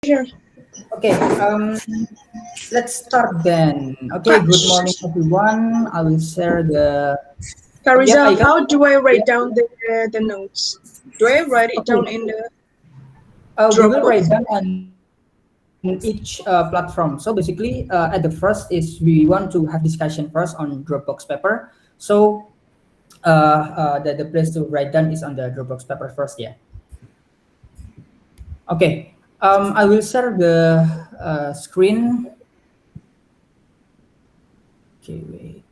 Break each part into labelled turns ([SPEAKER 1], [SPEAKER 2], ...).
[SPEAKER 1] Sure.
[SPEAKER 2] Okay, let's start then. Okay, good morning everyone. I will share the. Yep,
[SPEAKER 1] Rizal,
[SPEAKER 2] I got.
[SPEAKER 1] how do I write
[SPEAKER 2] Yep.
[SPEAKER 1] down the notes? Do I write it down
[SPEAKER 2] Okay,
[SPEAKER 1] in the
[SPEAKER 2] we will write
[SPEAKER 1] Dropbox?
[SPEAKER 2] down on each platform. So basically, at the first is we want to have discussion first on Dropbox paper. So the place to write down is on the Dropbox paper first. Yeah. Okay. I will share the screen. Okay, wait.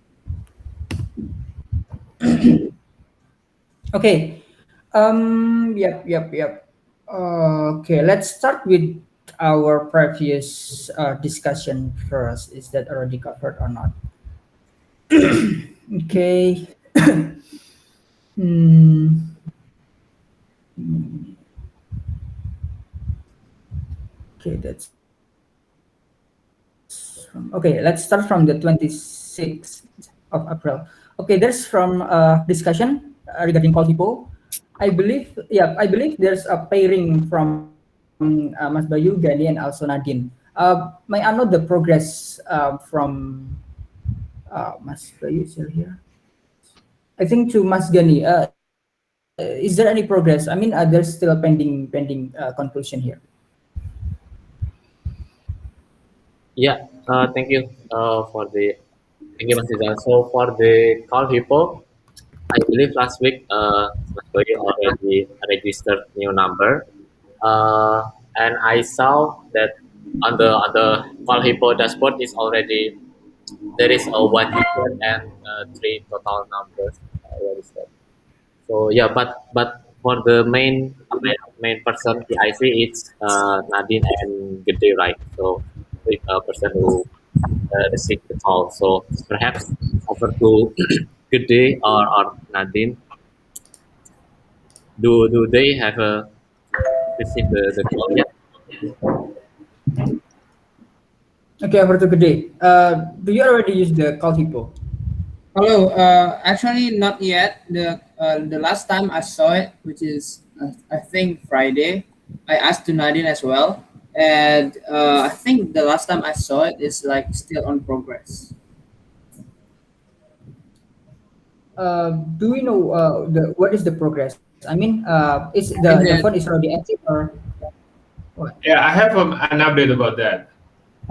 [SPEAKER 2] Okay. Yep. Okay, let's start with our previous discussion first. Is that already covered or not? Okay. Hmm. Okay, okay, let's start from the 26th of April. Okay, there's from discussion regarding call people. I believe there's a pairing from Mas Bayu, Gani, and also Nadine. May I know the progress from Mas Bayu is still here? I think to Mas Gani. Is there any progress? I mean, there's still a pending conclusion here.
[SPEAKER 3] Yeah, thank you for the thank you, Mas Rizal. So for the call people, I believe last week Mas Boy already registered new number, and I saw that on the call people dashboard is already there is a one user and three total numbers registered. So yeah, but for the main person PIC it's Nadine and Gede, right? So with a person who received the call. So perhaps over to Gede or Nadine. Do they have received the call yet?
[SPEAKER 2] Okay, over to Gede. Do you already use the call people?
[SPEAKER 4] Hello. Actually, not yet. The last time I saw it, which is I think Friday, I asked to Nadine as well, and I think the last time I saw it is like still on progress.
[SPEAKER 2] Do we know what is the progress? I mean, is the
[SPEAKER 4] And
[SPEAKER 2] phone is
[SPEAKER 4] then
[SPEAKER 2] already active or what?
[SPEAKER 5] Yeah, I have an update about that.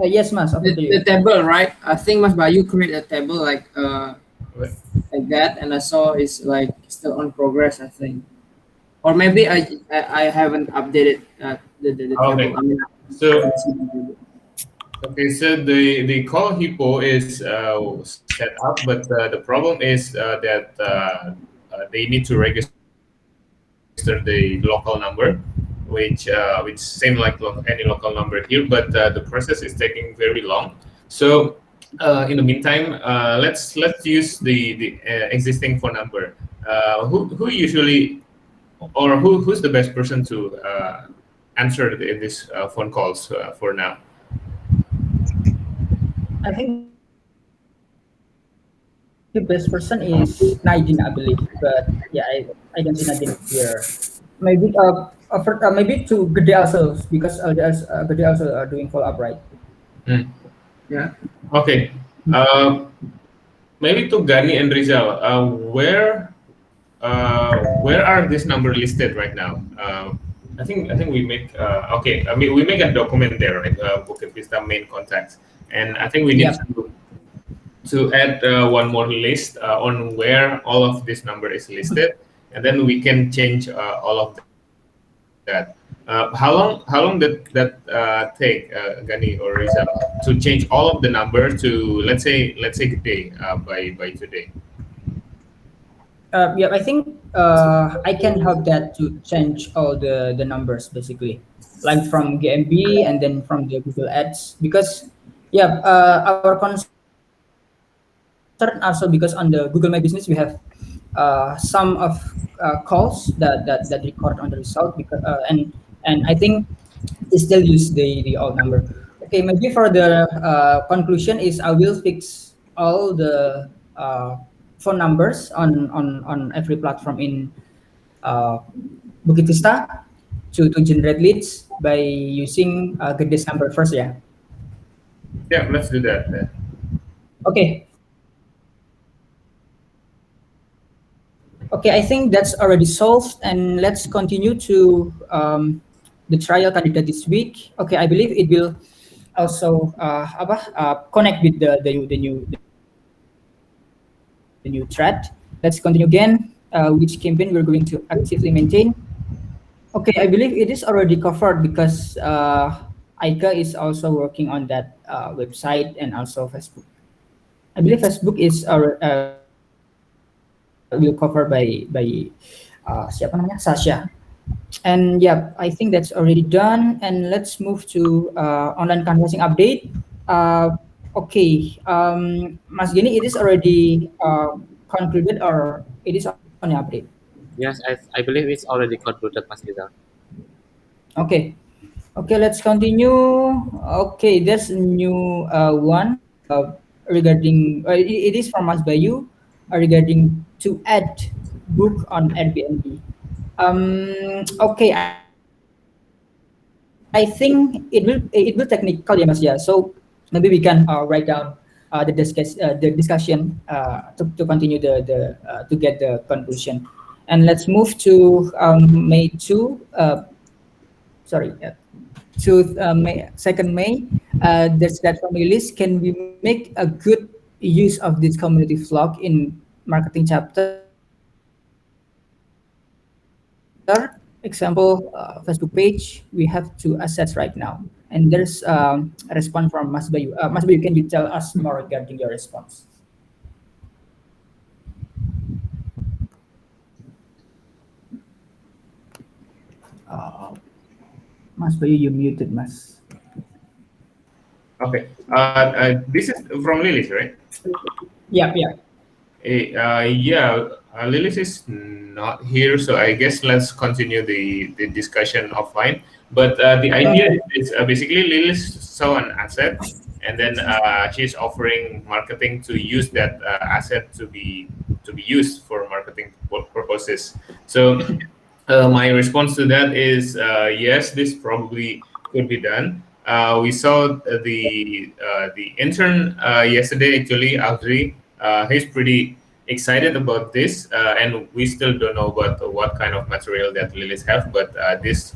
[SPEAKER 2] Yes, Mas. Over to
[SPEAKER 4] the
[SPEAKER 2] you.
[SPEAKER 4] table, right? I think Mas Bayu create a table like that, and I saw it's like still on progress. I think, or maybe I haven't updated the table.
[SPEAKER 5] Okay,
[SPEAKER 4] I mean, I
[SPEAKER 5] so
[SPEAKER 4] haven't seen the table.
[SPEAKER 5] the call hippo is set up, but the problem is that they need to register the local number, which same like any local number here, but the process is taking very long. So in the meantime, let's use the existing phone number. Who usually or who's the best person to answer this phone calls for now?
[SPEAKER 2] I think the best person is Nadine, I believe. But yeah, I can see Nadine here. Maybe maybe to Gede also because Gede also doing follow up, right?
[SPEAKER 5] Hmm.
[SPEAKER 4] Yeah.
[SPEAKER 5] Okay. Uh, Maybe to Gani and Rizal, where are this number listed right now? I think we make okay. I mean we make a document there, right? Bukit Vista main contacts, and I think we need
[SPEAKER 2] Yep.
[SPEAKER 5] to add one more list on where all of this number is listed, and then we can change all of that. How long did that take, Gani or Rizal, to change all of the number to let's say today by today?
[SPEAKER 2] Yeah, I think I can help that to change all the numbers basically, like from GMB and then from the Google Ads because yeah, our concern also because on the Google My Business we have some of calls that record on the result because and I think they still use the old number. Okay, maybe for the conclusion is I will fix all the phone numbers on every platform in uh, Bukit Vista to generate leads. by using Gede's number first, yeah.
[SPEAKER 5] Yeah, let's do that. Yeah.
[SPEAKER 2] Okay. Okay, I think that's already solved, and let's continue to the trial candidate this week. Okay, I believe it will also connect with the new thread. Let's continue again. Which campaign we're going to actively maintain? Okay, I believe it is already covered because Aika is also working on that website and also Facebook. I believe Facebook is will cover by siapa namanya, Sasha. And yeah, I think that's already done. And let's move to online canvassing update. Uh, okay, Mas Gini, it is already concluded or it is only update?
[SPEAKER 3] Yes, I believe it's already concluded, Mas Rizal.
[SPEAKER 2] Okay, okay, let's continue. Okay, there's a new one regarding it is from Mas Bayu regarding to add book on Airbnb. Okay, I think it will technical ya Mas ya. So maybe we can write down the discussion to continue to get the conclusion. And let's move to May 2. Sorry, May 2nd May. There's that family list. Can we make a good use of this community vlog in marketing chapter? Example, Facebook page. We have two assets right now, and there's a response from Mas Bayu. Mas Bayu, can you tell us more regarding your response? Uh, Mas Bayu, you muted, Mas.
[SPEAKER 5] Okay. This is from Lilis, right?
[SPEAKER 2] Yeah, yeah.
[SPEAKER 5] Yeah, Lilis is not here, so I guess let's continue the discussion offline. But the idea is basically Lilis saw an asset, and then she's offering marketing to use that asset to be used for marketing purposes. So my response to that is yes, this probably could be done. We saw the intern yesterday, actually, Audrey. He's pretty excited about this, and we still don't know about what kind of material that Lilies have, but this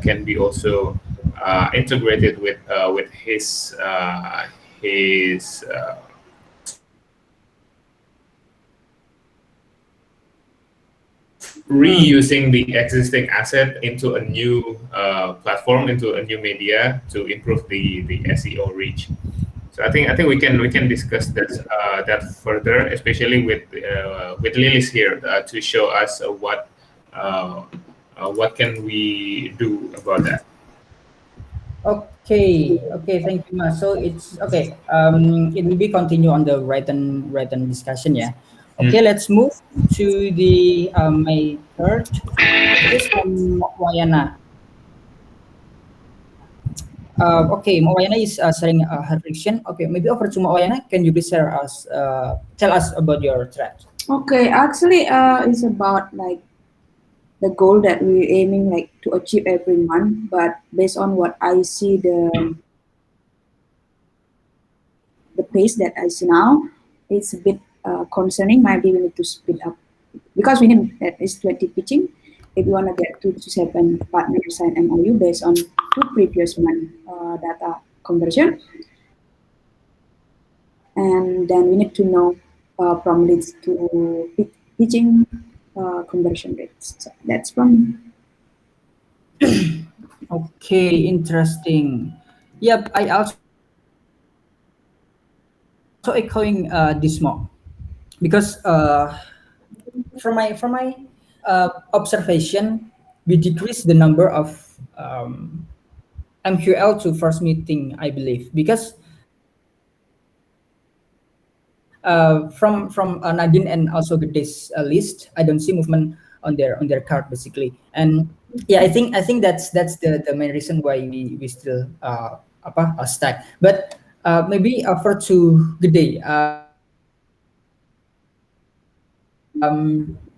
[SPEAKER 5] can be also integrated with his reusing the existing asset into a new platform, into a new media to improve the SEO reach. So I think we can discuss that further, especially with Lilis here to show us what can we do about that.
[SPEAKER 2] Okay, okay, thank you, Mas. So it's okay. It will be continue on the written discussion, yeah.
[SPEAKER 5] Mm.
[SPEAKER 2] Okay, let's move to the my third. It is from Wayana. Okay, Wayana is sharing her reflection. Okay, maybe over to Wayana. Can you please tell us about your thread?
[SPEAKER 6] Okay, actually, it's about like the goal that we're aiming like to achieve every month. But based on what I see, the pace that I see now, it's a bit concerning. Maybe we need to speed up because we need at least 20 pitching if we want to get 2 to 7 partners sign MOU based on 2 previous month data conversion, and then we need to know from leads to pitching conversion rates. So that's from me.
[SPEAKER 2] Okay, interesting. Yep, I also echoing this more because from my observation, we decrease the number of MQL to first meeting, I believe, because from Nadine and also Gede's list, I don't see movement on their card basically, and yeah, I think that's the main reason why we still stack. But maybe offer to Gede.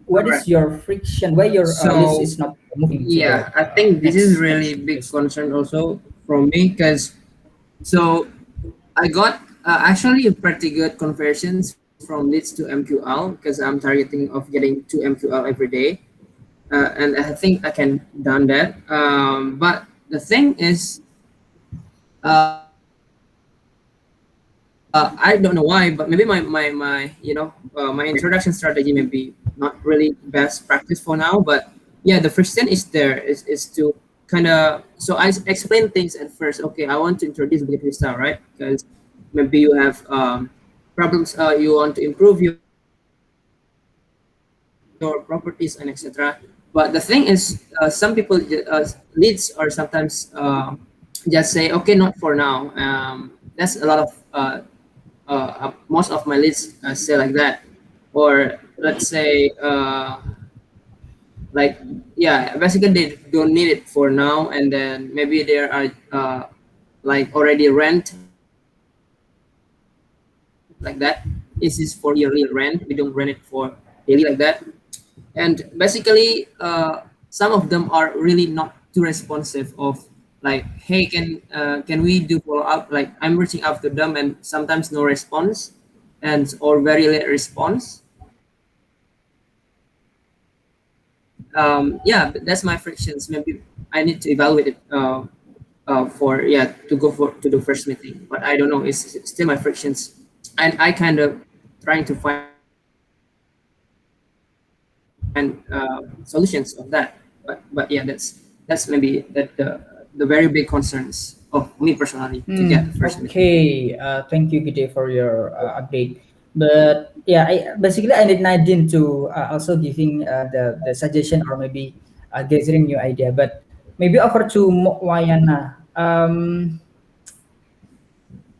[SPEAKER 2] what
[SPEAKER 4] Alright.
[SPEAKER 2] is your friction? Why your list
[SPEAKER 4] So
[SPEAKER 2] is not moving to the
[SPEAKER 4] yeah, I think this is really
[SPEAKER 2] next
[SPEAKER 4] big
[SPEAKER 2] list?
[SPEAKER 4] concern also from me because so I got actually a pretty good conversions from leads to MQL because I'm targeting of getting to MQL every day, and I think I can done that. But the thing is, I don't know why, but maybe my my introduction strategy may be not really best practice for now. But yeah, the first thing is there is to kind of so I explain things at first. Okay, I want to introduce Bukit Vista, right? Because maybe you have problems. You want to improve your properties and etc. But the thing is, some people leads are sometimes just say, okay, not for now. That's a lot of most of my leads say like that, or let's say like yeah, basically they don't need it for now, and then maybe there are like already rent like that. This is for yearly rent. We don't rent it for daily like that. And basically some of them are really not too responsive of like, hey, can we do follow up? Like I'm reaching out to them and sometimes no response, and or very late response. Yeah, but that's my frictions. Maybe I need to evaluate it for yeah to go for to the first meeting, but I don't know, it's still my frictions, and I kind of trying to find solutions of that. But yeah, that's maybe that the very big concerns of me personally to get the first meeting.
[SPEAKER 2] Okay. Thank you, Gide, for your update. But yeah, I need Nadine to also giving the suggestion or maybe gathering new idea. But maybe over to Wayana.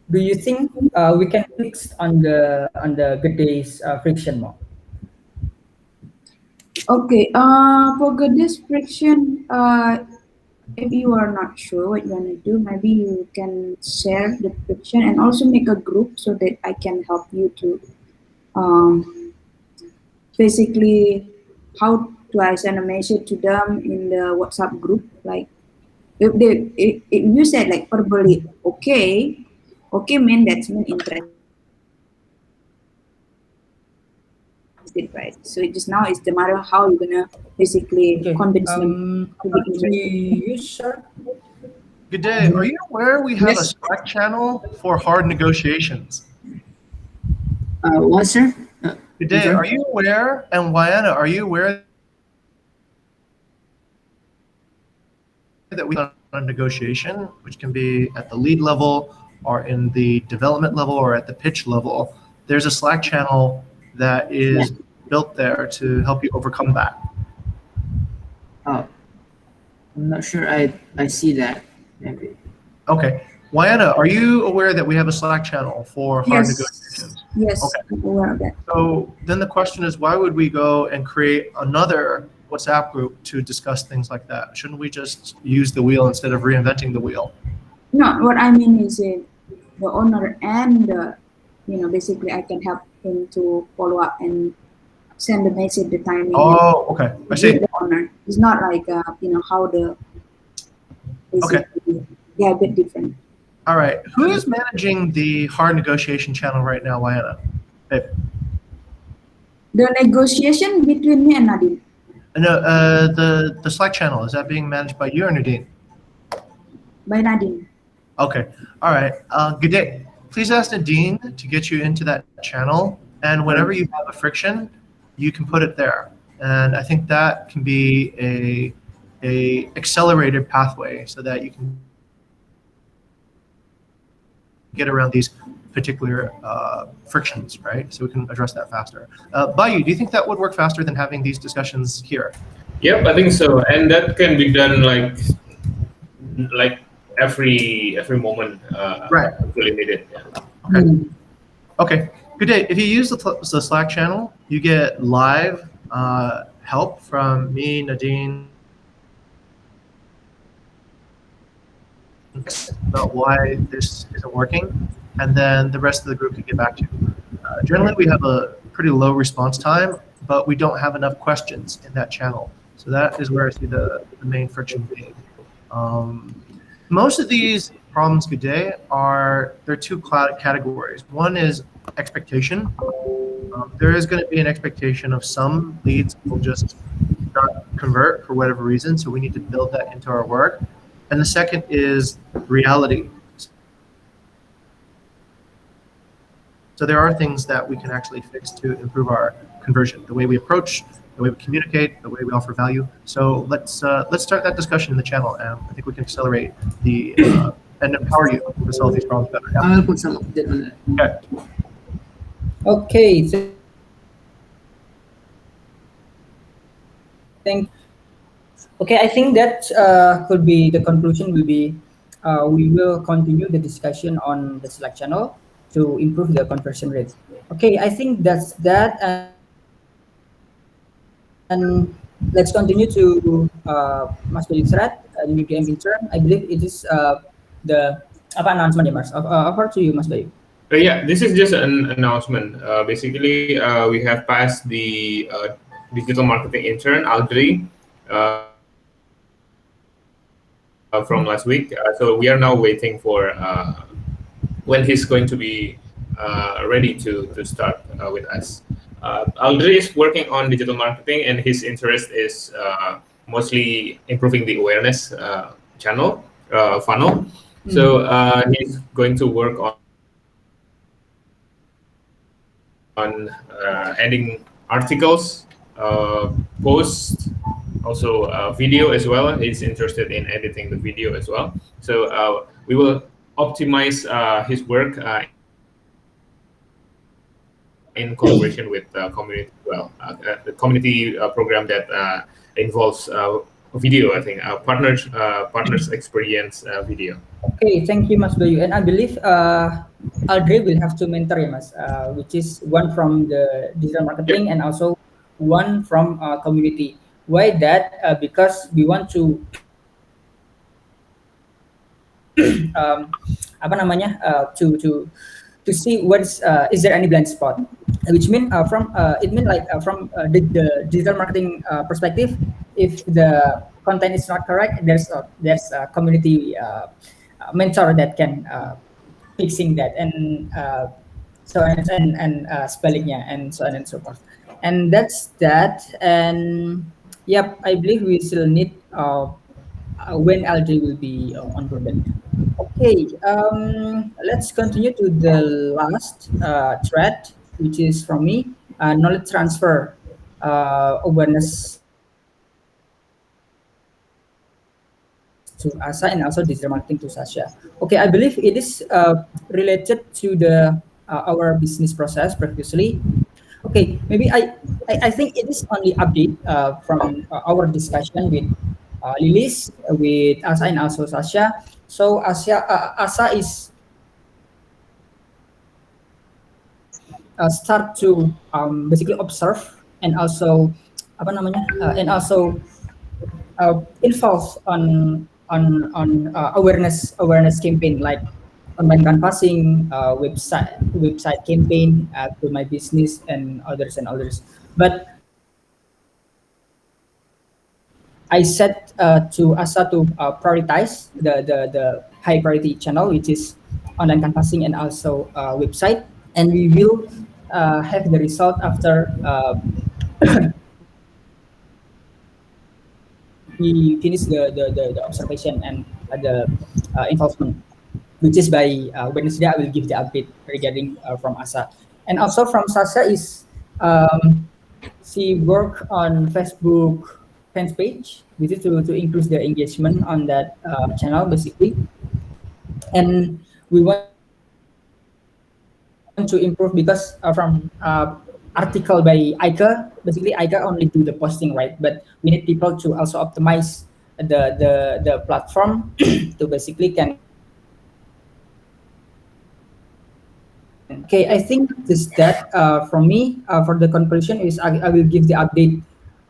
[SPEAKER 2] Do you think we can fix on the good days friction more?
[SPEAKER 6] Okay, for goodness friction, if you are not sure what you want to do, maybe you can share the friction and also make a group so that I can help you to um, basically how to I send a message to them in the WhatsApp group. Like if you said like verbally okay, okay mean that's mean interested, right? So it just now is the matter how you're gonna basically convince them to be interested.
[SPEAKER 2] Okay. Over to you, sir.
[SPEAKER 7] Good day. Are you aware we have a
[SPEAKER 4] Yes.
[SPEAKER 7] Slack channel for hard negotiations?
[SPEAKER 4] What, sir?
[SPEAKER 7] Good
[SPEAKER 4] I'm
[SPEAKER 7] day.
[SPEAKER 4] sorry.
[SPEAKER 7] Are you aware, and Wyana, are you aware that we have on a negotiation, which can be at the lead level or in the development level or at the pitch level? There's a Slack channel that
[SPEAKER 4] Yeah.
[SPEAKER 7] is built there to help you overcome that.
[SPEAKER 4] Oh, I'm not sure. I see that. Maybe.
[SPEAKER 7] Okay. Wyana, are you aware that we have a Slack channel for hard
[SPEAKER 6] Yes,
[SPEAKER 7] negotiations?
[SPEAKER 6] yes,
[SPEAKER 7] Okay.
[SPEAKER 6] I'm aware of that.
[SPEAKER 7] So then the question is, why would we go and create another WhatsApp group to discuss things like that? Shouldn't we just use the wheel instead of reinventing the wheel?
[SPEAKER 6] No, what I mean is the owner and basically I can help him to follow up and send the message, the timing, and
[SPEAKER 7] Oh, okay. I see.
[SPEAKER 6] with the owner. It's not like how the
[SPEAKER 7] Okay.
[SPEAKER 6] basically they are a bit different.
[SPEAKER 7] All right. Who is managing the hard negotiation channel right now, Wyana? Babe.
[SPEAKER 6] The negotiation between me and Nadine
[SPEAKER 7] No, the Slack channel, is that being managed by you or Nadine?
[SPEAKER 6] by Nadine.
[SPEAKER 7] Okay. All right. Good day. Please ask Nadine to get you into that channel, and whenever you have a friction, you can put it there. And I think that can be a accelerated pathway so that you can get around these particular frictions, right? So we can address that faster. Bayu, do you think that would work faster than having these discussions here?
[SPEAKER 5] Yep, I think so, and that can be done like every moment
[SPEAKER 7] Right.
[SPEAKER 5] really needed. Yeah.
[SPEAKER 7] Okay. Okay. Good day. If you use the Slack channel, you get live help from me, Nadine, about why this isn't working, and then the rest of the group can get back to you. Generally, we have a pretty low response time, but we don't have enough questions in that channel. So that is where I see the main friction being. Um, Most of these problems today are, there are two categories. One is expectation. There is going to be an expectation of some leads will just not convert for whatever reason, so we need to build that into our work. And the second is reality. So there are things that we can actually fix to improve our conversion, the way we approach, the way we communicate, the way we offer value. So let's start that discussion in the channel, and I think we can accelerate the and empower you to solve these problems better.
[SPEAKER 4] I will put some update on that.
[SPEAKER 7] Okay.
[SPEAKER 2] Okay, thank. Okay, I think that could be the conclusion. Will be we will continue the discussion on the Slack channel to improve the conversion rate. Okay, I think that's that, and let's continue to Mas Bayu Serat, the new game intern. I believe it is the apa announcement ya Mas. Over to you Mas Bayu.
[SPEAKER 5] Yeah, this is just an announcement. Basically, we have passed the digital marketing intern, Audrey, from last week. So we are now waiting for when he's going to be ready to start with us. Audrey is working on digital marketing, and his interest is mostly improving the awareness channel funnel. So he's going to work on adding articles, posts, also video as well. He's interested in editing the video as well. So we will optimize his work in collaboration with the community as well. The community program that involves video, I think, partners experience video.
[SPEAKER 2] Okay, thank you, Mas Bayu. And I believe Aldre will have two mentor, ya, Mas, which is one from the digital marketing and also one from community. Why that? Because we want to apa namanya to see what is there any blind spot, which mean from it mean like from the digital marketing perspective, if the content is not correct, there's a community mentor that can fixing that and so on and spellingnya and so on and so forth, and that's that. And yep, I believe we still need when LJ will be onboarded. Okay, let's continue to the last thread, which is from me, knowledge transfer, awareness to Asa and also digital marketing to Sasha. Okay, I believe it is related to the our business process previously. Okay, maybe I think it is only update from our discussion with Lilis, with Asa and also Sasha. So Asa is start to basically observe and also apa namanya and also involve on awareness campaign like online canvassing, website campaign to my business and others and others. But I set to Asa to prioritize the high priority channel, which is online canvassing and also website, and we will have the result after we finish the observation and the involvement, which is by Wednesday. I will give the update regarding from Asa, and also from Sasha is she work on Facebook fans page, which is to increase the engagement on that channel basically, and we want to improve because from article by Aika, basically Aika only do the posting, right? But we need people to also optimize the platform to basically can. Okay, I think this that from me for the conclusion is I will give the update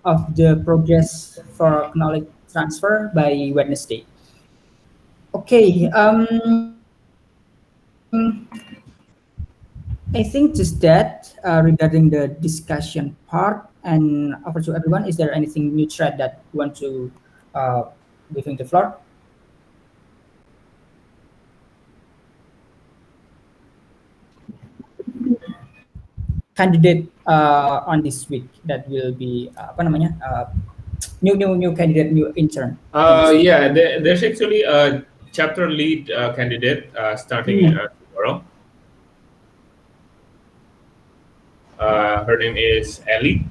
[SPEAKER 2] of the progress for knowledge transfer by Wednesday. Okay, I think just that regarding the discussion part. And over to everyone, is there anything new thread that you want to uh, giving the floor? Candidate on this week that will be apa namanya new candidate, new intern in this week.
[SPEAKER 5] Yeah, there's actually a chapter lead candidate starting
[SPEAKER 2] Hmm.
[SPEAKER 5] tomorrow. Her name is Ellie.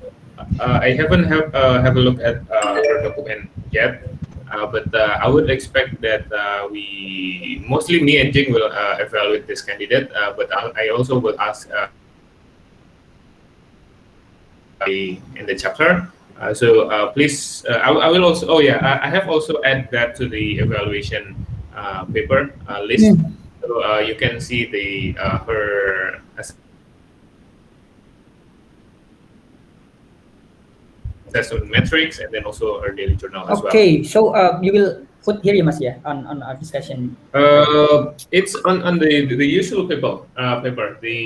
[SPEAKER 5] I haven't have a look at her document yet, but I would expect that we mostly me and Jing will evaluate this candidate. But I also will ask in the chapter. So please, I will also. Oh yeah, I have also add that to the evaluation paper list.
[SPEAKER 2] Hmm.
[SPEAKER 5] So you can see the her assessment metrics and then also her daily journal as well.
[SPEAKER 2] Okay, so you will put here ya Mas ya on our discussion.
[SPEAKER 5] It's on the usual paper. The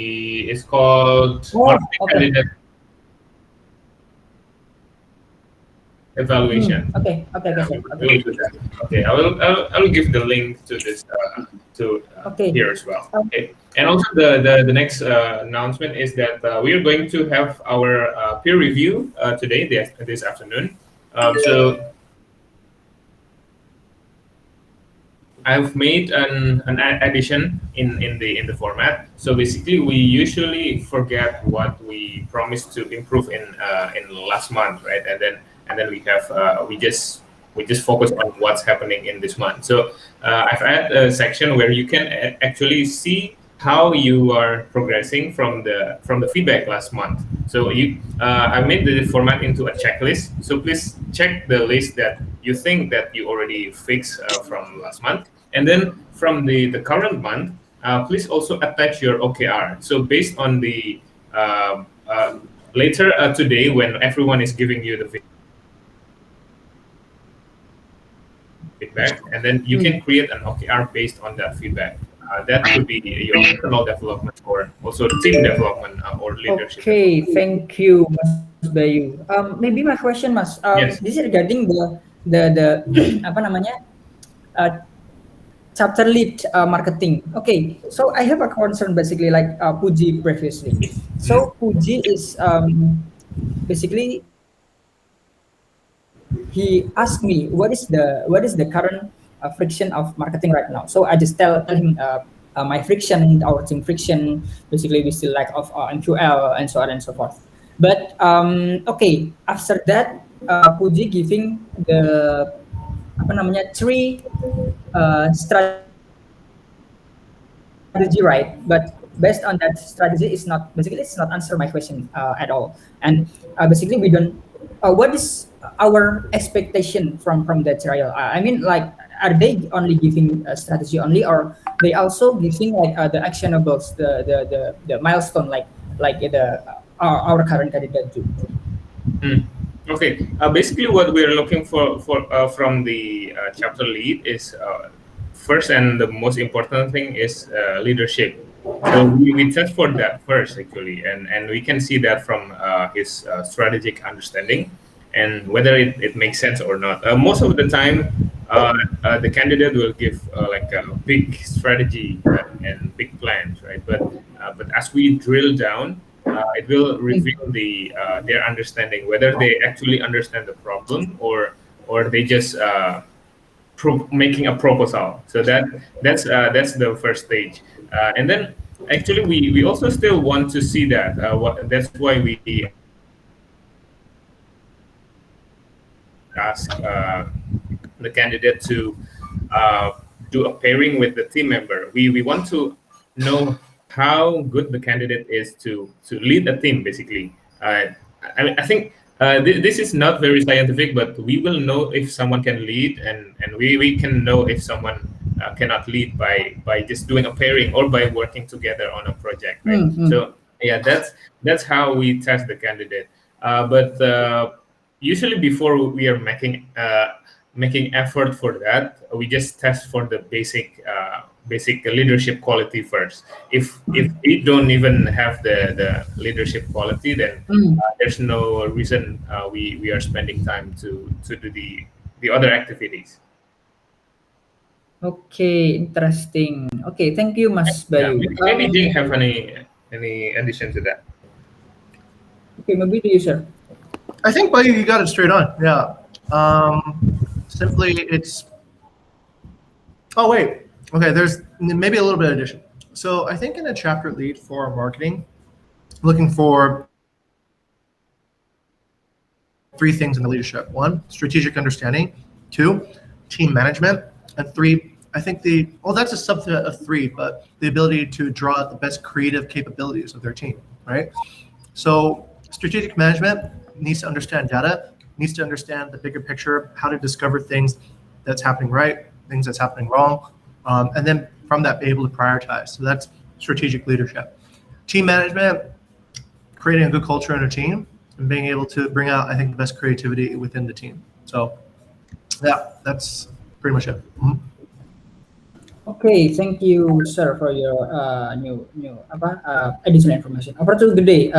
[SPEAKER 5] it's called
[SPEAKER 2] Oh,
[SPEAKER 5] marketing
[SPEAKER 2] okay.
[SPEAKER 5] candidate evaluation.
[SPEAKER 2] Okay, okay, guys.
[SPEAKER 5] We
[SPEAKER 2] Okay,
[SPEAKER 5] will do that. Okay, I will give the link to this to
[SPEAKER 2] okay.
[SPEAKER 5] here as well. Okay, and also the next announcement is that we are going to have our peer review today this afternoon. So I've made an addition in the format. So basically, we usually forget what we promised to improve in last month, right? And then we just focus on what's happening in this month. So I've added a section where you can actually see how you are progressing from the feedback last month. So I made the format into a checklist. So please check the list that you think that you already fixed from last month, and then from the current month, please also attach your OKR. So based on the later today, when everyone is giving you the feedback, and then you can create an OKR based on that feedback. That could be your personal development or also team development or leadership
[SPEAKER 2] Okay,
[SPEAKER 5] development.
[SPEAKER 2] thank you, Mas Bayu. Maybe my question, Mas,
[SPEAKER 5] Yes.
[SPEAKER 2] this is regarding the apa namanya uh, chapter lead marketing. Okay, so I have a concern basically like Puji previously.
[SPEAKER 5] Mhm.
[SPEAKER 2] So Puji is basically he asked me what is the current friction of marketing right now. So I just tell him my friction, our team friction. Basically, we still lack of MQL and so on and so forth. But okay, after that, Puji giving the apa namanya three strategy, right? But based on that strategy, it's not basically it's not answer my question at all. And basically, we don't. What is our expectation from that trial? I mean, like, are they only giving strategy only, or they also giving like the actionables, the milestone, like our current candidate do?
[SPEAKER 5] Mm. Okay. Basically, what we're looking for from the chapter lead is first and the most important thing is leadership. So we test for that first actually, and we can see that from his strategic understanding and whether it makes sense or not. Most of the time, the candidate will give like a big strategy and big plans, right? But as we drill down, it will reveal their understanding whether they actually understand the problem or they just making a proposal. So that's the first stage, and then actually we also still want to see that. That's why we ask the candidate to uh, do a pairing with the team member. We want to know how good the candidate is to lead a team. Basically, I think this is not very scientific, but we will know if someone can lead, and we can know if someone cannot lead by just doing a pairing or by working together on a project, right?
[SPEAKER 2] Mm-hmm.
[SPEAKER 5] So yeah, that's how we test the candidate. But usually before we are making effort for that, we just test for the basic leadership quality first. If we don't even have the leadership quality, then
[SPEAKER 2] Mm.
[SPEAKER 5] there's no reason we are spending time to do the other activities.
[SPEAKER 2] Okay, interesting. Okay, thank you, Mas
[SPEAKER 5] Yeah,
[SPEAKER 2] Bayu.
[SPEAKER 5] maybe Jing have any addition to that?
[SPEAKER 2] Okay, maybe the user.
[SPEAKER 7] I think Bayu, you got it straight on. Yeah. Simply, it's. Oh wait. Okay. There's maybe a little bit of addition. So I think in a chapter lead for marketing, looking for three things in the leadership: one, strategic understanding; two, team management; and three, I think that's a subset of three, but the ability to draw out the best creative capabilities of their team, right? So strategic management needs to understand data, needs to understand the bigger picture, how to discover things that's happening right, things that's happening wrong, and then from that be able to prioritize. So that's strategic leadership. Team management, creating a good culture in a team and being able to bring out, I think, the best creativity within the team. So yeah, that's pretty much it. Mhm.
[SPEAKER 2] Okay, thank you, sir, for your new apa additional information. Over to Gede.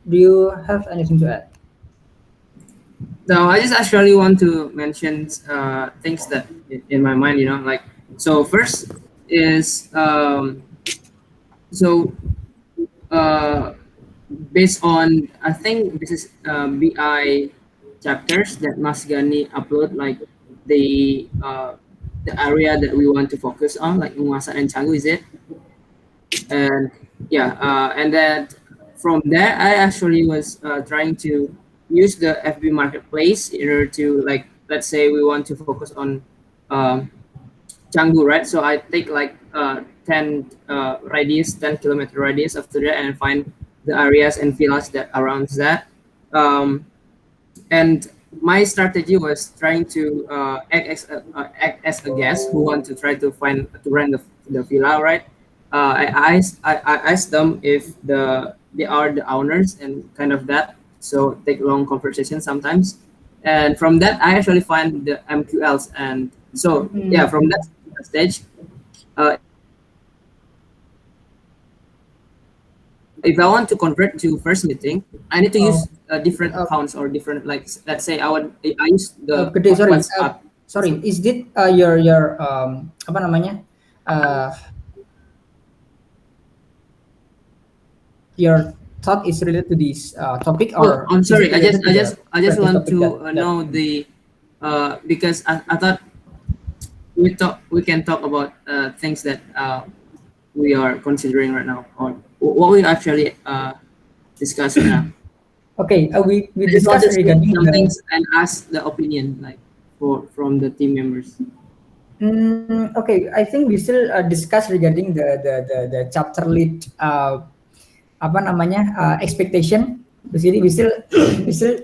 [SPEAKER 2] Do you have anything to add?
[SPEAKER 4] No, I just actually want to mention things that in my mind, like, so first is so uh, based on, I think this is BI chapters that Mas Gani upload, like the area that we want to focus on, like Ungasan and Canggu, is it? And yeah, and then from there I actually was trying to use the FB marketplace in order to, like, let's say we want to focus on um, Canggu, right? So I take like 10 radius, 10-kilometer radius after that, and find the areas and villas that around that. Um, and my strategy was trying to act as a guest who want to try to rent the villa, right? I asked them if they are the owners and kind of that. So take long conversation sometimes, and from that I actually find the MQLs, and so yeah, from that stage, if I want to convert to first meeting, I need to
[SPEAKER 2] Oh,
[SPEAKER 4] use different
[SPEAKER 2] uh,
[SPEAKER 4] accounts or different, like, let's say I use the
[SPEAKER 2] Gede, sorry.
[SPEAKER 4] WhatsApp.
[SPEAKER 2] Sorry. Is it your apa namanya? Uh, your thought is related to this topic,
[SPEAKER 4] Oh,
[SPEAKER 2] or
[SPEAKER 4] I'm
[SPEAKER 2] is it
[SPEAKER 4] sorry.
[SPEAKER 2] related to the
[SPEAKER 4] I just
[SPEAKER 2] previous
[SPEAKER 4] want
[SPEAKER 2] topic
[SPEAKER 4] to
[SPEAKER 2] that
[SPEAKER 4] know the because I thought we can talk about things that we are considering right now, or what we actually discuss right now.
[SPEAKER 2] okay, we
[SPEAKER 4] I just
[SPEAKER 2] discussed
[SPEAKER 4] wanted to say
[SPEAKER 2] regarding
[SPEAKER 4] some
[SPEAKER 2] the.
[SPEAKER 4] things and ask the opinion, like, from the team members.
[SPEAKER 2] Okay, I think we still discuss regarding the chapter lead apa namanya expectation. Basically, we still we still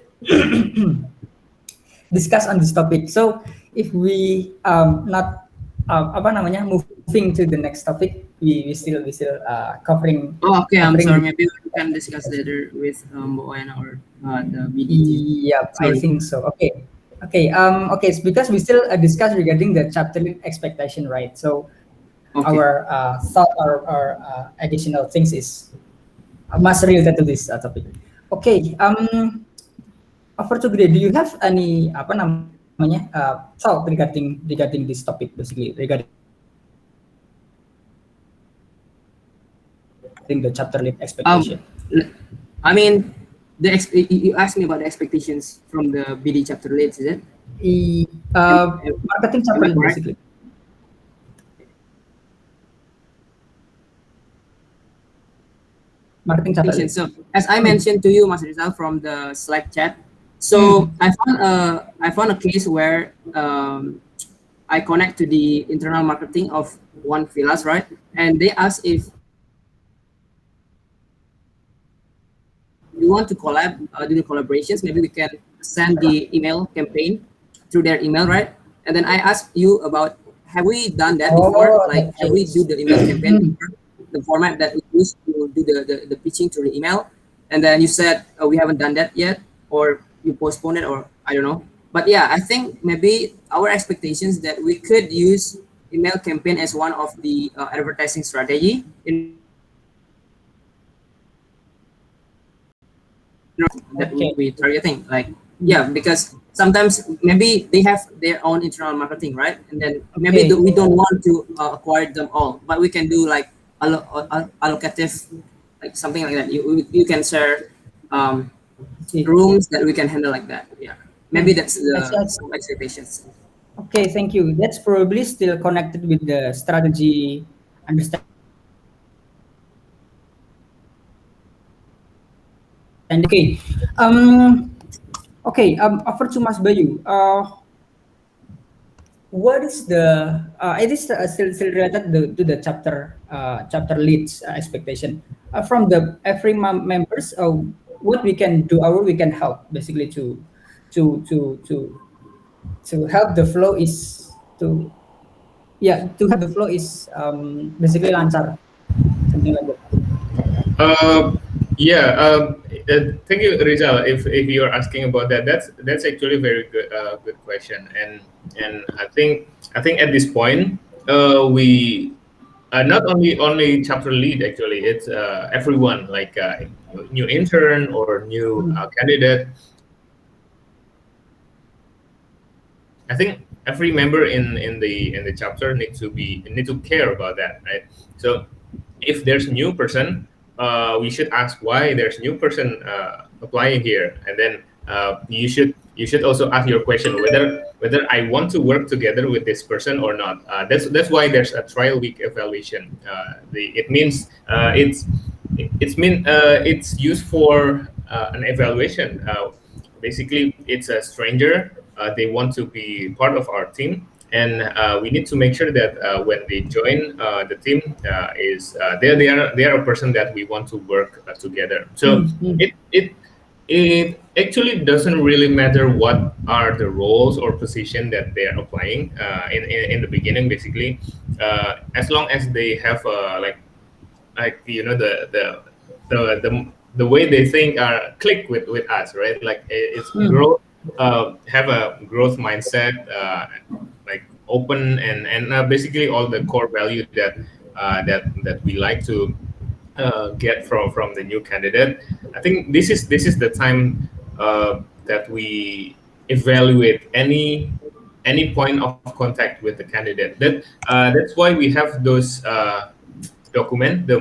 [SPEAKER 2] discuss on this topic. So if we not apa namanya moving to the next topic, we still
[SPEAKER 4] Oh, okay. I'm
[SPEAKER 2] covering
[SPEAKER 4] sorry.
[SPEAKER 2] the.
[SPEAKER 4] Maybe we can discuss later with Bowen or the BD team.
[SPEAKER 2] Yep, I
[SPEAKER 4] Sorry.
[SPEAKER 2] think so. Okay. Okay. Okay. It's because we still discuss regarding the chapter lead expectation, right? So
[SPEAKER 4] Okay.
[SPEAKER 2] our thought or additional things is must related to this topic. Okay. Over to Gede. Do you have any apa namanya thought regarding this topic, basically regarding the chapter lead expectation?
[SPEAKER 4] Um, l- I mean, you asked me about the expectations from the BD chapter leads, is it? Am,
[SPEAKER 2] Marketing chapter
[SPEAKER 4] am I
[SPEAKER 2] lead,
[SPEAKER 4] correct?
[SPEAKER 2] basically. Marketing chapter lead.
[SPEAKER 4] So as I mentioned to you, Mas Rizal, from the Slack chat, so I found a case where I connect to the internal marketing of one villas, right? And they ask if you want to do the collaborations. Maybe we can send the email campaign through their email, right? And then I asked you about, have we done that before?
[SPEAKER 2] Oh,
[SPEAKER 4] Like,
[SPEAKER 2] that
[SPEAKER 4] have we do
[SPEAKER 2] case.
[SPEAKER 4] the email campaign before? The format that we use to do the pitching through the email. And then you said, oh, we haven't done that yet, or you postponed it, or I don't know. But yeah, I think maybe our expectations that we could use email campaign as one of the advertising strategy that
[SPEAKER 2] Okay.
[SPEAKER 4] we targeting. Like, yeah, because sometimes maybe they have their own internal marketing, right? And then maybe
[SPEAKER 2] Okay.
[SPEAKER 4] we don't want to acquire them all, but we can do like allocative, like something like that. You can share
[SPEAKER 2] See.
[SPEAKER 4] rooms that we can handle like that. Yeah, maybe
[SPEAKER 2] Hmm.
[SPEAKER 4] that's
[SPEAKER 2] I
[SPEAKER 4] the
[SPEAKER 2] see.
[SPEAKER 4] some expectations.
[SPEAKER 2] Okay, thank you. That's probably still connected with the strategy understanding. Okay. Okay. Over to Mas Bayu. What is the it is still related to the chapter leads expectation from the every members. What we can do, or we can help basically to to to to help the flow is to yeah to help the flow is basically lancar, something like that.
[SPEAKER 5] Uh, yeah. Thank you, Rizal. If you're asking about that, that's actually a very good question. And I think at this point, we not only chapter lead, actually, it's everyone, like new intern or new
[SPEAKER 2] Hmm.
[SPEAKER 5] candidate. I think every member in the chapter need to care about that, right? So if there's a new person, we should ask why there's a new person applying here, and then you should also ask your question whether I want to work together with this person or not. That's why there's a trial week evaluation. It means it's used for an evaluation. Basically, it's a stranger. They want to be part of our team, and we need to make sure that when they join the team, is they are a person that we want to work together. So
[SPEAKER 2] Hmm. Hmm.
[SPEAKER 5] it actually doesn't really matter what are the roles or position that they're applying in the beginning. Basically, as long as they have the way they think are click with us, right? Like it's
[SPEAKER 2] Hmm.
[SPEAKER 5] growth, have a growth mindset, like open, and basically all the core value that we like to get from the new candidate. I think this is the time that we evaluate any point of contact with the candidate. That's why we have those document, the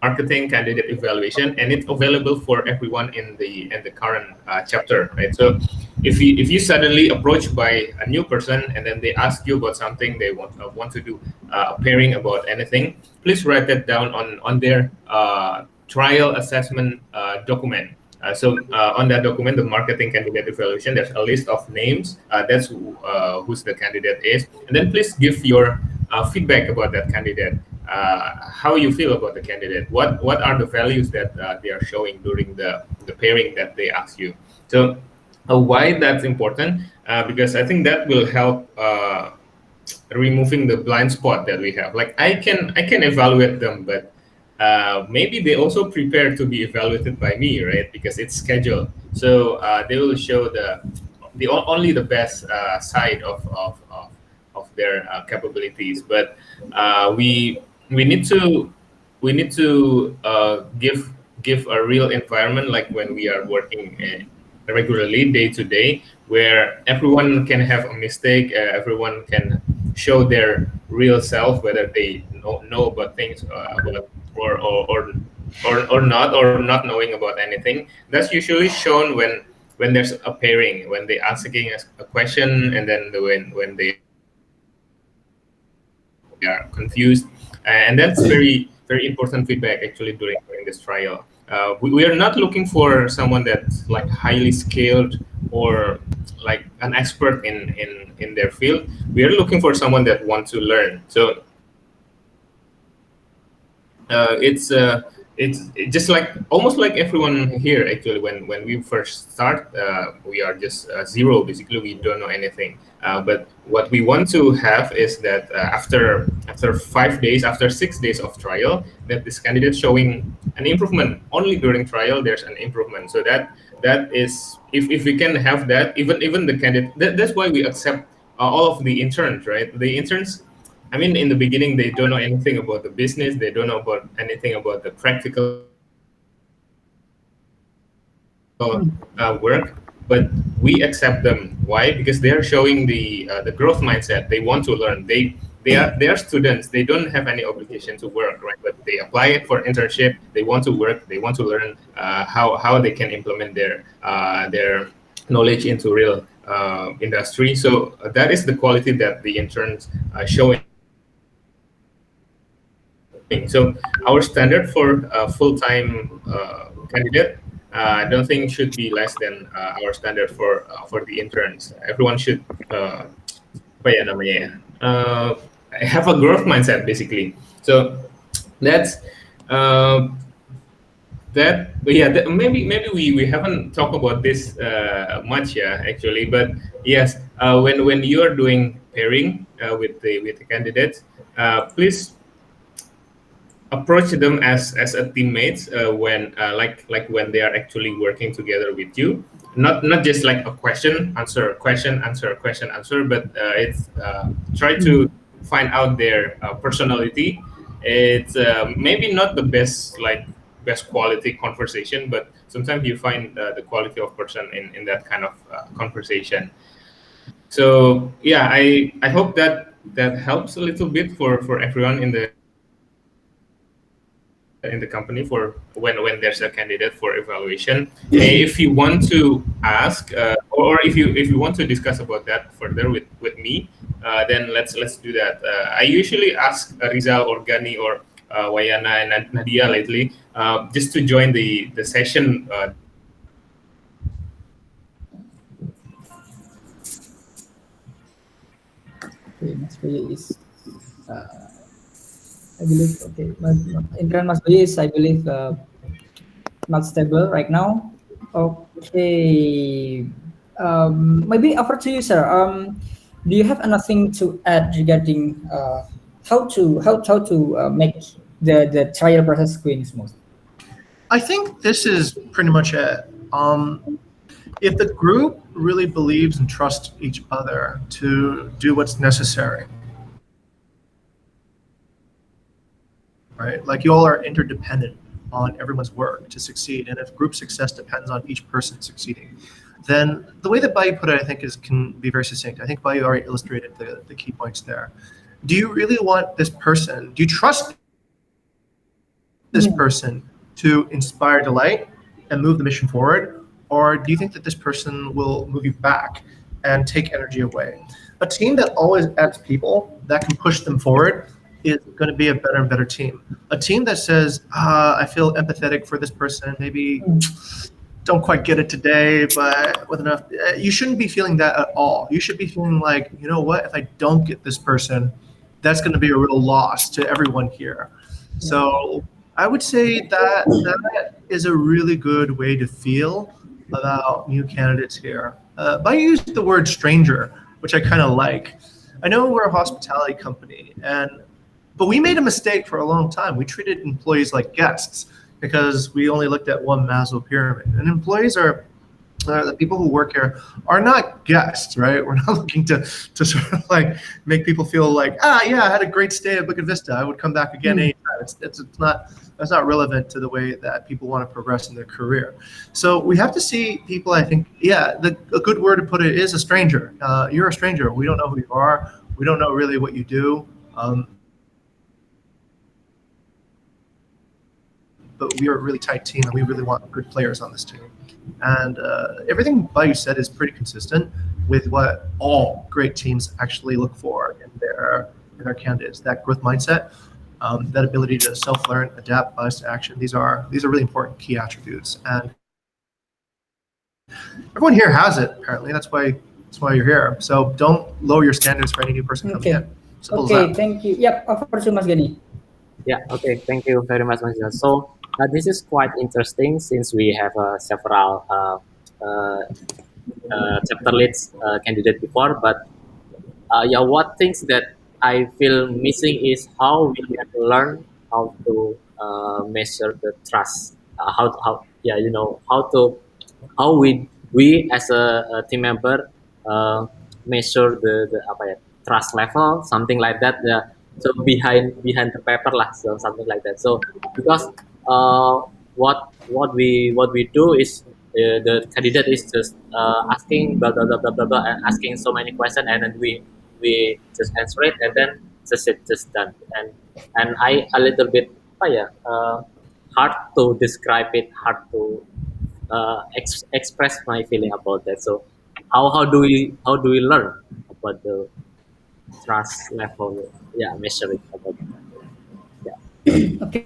[SPEAKER 5] marketing candidate evaluation, and it's available for everyone in the current chapter, right? So if you suddenly approached by a new person and then they ask you about something, they want to do a pairing about anything, please write that down on their trial assessment document. So on that document, the marketing candidate evaluation, there's a list of names. That's who's the candidate is, and then please give your feedback about that candidate. How you feel about the candidate? What are the values that they are showing during the pairing that they ask you? So why that's important? Because I think that will help removing the blind spot that we have. Like I can evaluate them, but maybe they also prepare to be evaluated by me, right? Because it's scheduled, so they will show only the best side of their capabilities. But we need to give a real environment, like when we are working regularly day to day, where everyone can have a mistake, everyone can show their real self, whether they know about things about, or not, or not knowing about anything. That's usually shown when there's a pairing, when they asking us a question, and then when they are confused. And that's very important feedback actually during this trial. We are not looking for someone that's like highly skilled or like an expert in their field. We are looking for someone that wants to learn. So it's just like almost like everyone here actually. When we first start, we are just zero. Basically, we don't know anything. But what we want to have is that after 5 days, after 6 days of trial, that this candidate showing an improvement. Only during trial there's an improvement, so that that is, if we can have that, even the candidate, that's why we accept all of the interns, right? The interns, I mean, in the beginning they don't know anything about the business, they don't know about anything about the practical work, but we accept them. Why? Because they are showing the growth mindset. They want to learn. They are students. They don't have any obligation to work, right? But they apply it for internship. They want to work. They want to learn how they can implement their knowledge into real industry. So that is the quality that the interns showing. So our standard for a full-time candidate, I don't think should be less than our standard for the interns. Everyone should apa ya namanya ya, have a growth mindset basically. So that's uh, that. But yeah, maybe we haven't talked about this much, yeah, actually. But yes, when you are doing pairing with the candidates, please approach them as a teammates when like when they are actually working together with you, not just like a question answer question answer, but it's try to find out their personality. It's maybe not the best, like best quality conversation, but sometimes you find the quality of person in that kind of conversation. So yeah, I hope that that helps a little bit for everyone in the company for when there's a candidate for evaluation. If you want to ask or if you want to discuss about that further with me, then let's do that. I usually ask Rizal or Gani or Wayana and Nadia lately, just to join the session.
[SPEAKER 2] Okay, Mas Bayu is, I believe, okay, intern Mas Bayu is, I believe, not stable right now. Okay. Maybe over to you, sir. Do you have anything to add regarding how to make the trial process going smooth?
[SPEAKER 7] I think this is pretty much it. If the group really believes and trusts each other to do what's necessary, right? Like you all are interdependent on everyone's work to succeed, and if group success depends on each person succeeding, then the way that Bayu put it, I think, is can be very succinct. I think Bayu already illustrated the key points there. Do you really want this person? Do you trust this person to inspire delight and move the mission forward? Or do you think that this person will move you back and take energy away? A team that always adds people that can push them forward is going to be a better and better team. A team that says, I feel empathetic for this person, maybe don't quite get it today, but with enough, you shouldn't be feeling that at all. You should be feeling like, you know what, if I don't get this person, that's going to be a real loss to everyone here. So I would say that that is a really good way to feel about new candidates here. I used the word stranger, which I kind of like. I know we're a hospitality company, but we made a mistake for a long time. We treated employees like guests because we only looked at one Maslow pyramid. And employees are the people who work here are not guests, right? We're not looking to sort of like make people feel like, yeah, I had a great stay at Bukit Vista. I would come back again anytime. It's not, that's not relevant to the way that people want to progress in their career. So we have to see people, I think, a good word to put it is a stranger. You're a stranger. We don't know who you are. We don't know really what you do. But we are a really tight team and we really want good players on this team. And everything Bayu said is pretty consistent with what all great teams actually look for in their candidates. That growth mindset, that ability to self-learn, adapt, bias to action. These are really important key attributes. And everyone here has it, apparently. That's why you're here. So don't lower your standards for any new person coming in. Simple as
[SPEAKER 2] Okay,
[SPEAKER 7] that.
[SPEAKER 2] thank you. Yep, over to Mas Gani.
[SPEAKER 3] Yeah, okay. Thank you very much, Mas Rizal. So this is quite interesting since we have several chapter leads candidate before, but yeah, what things that I feel missing is how we can learn how to measure the trust, how yeah, how to how we as a team member uh, measure the apa ya, trust level, something like that. Yeah. So behind the paper lah, so something like that. So because what we do is the candidate is just asking blah blah blah blah blah blah, and asking so many questions, and then we just answer it, and then just done. And I a little bit apa ya, hard to describe it, hard to express my feeling about that. So how do we learn about the trust level? Yeah, measure it about that. Yeah.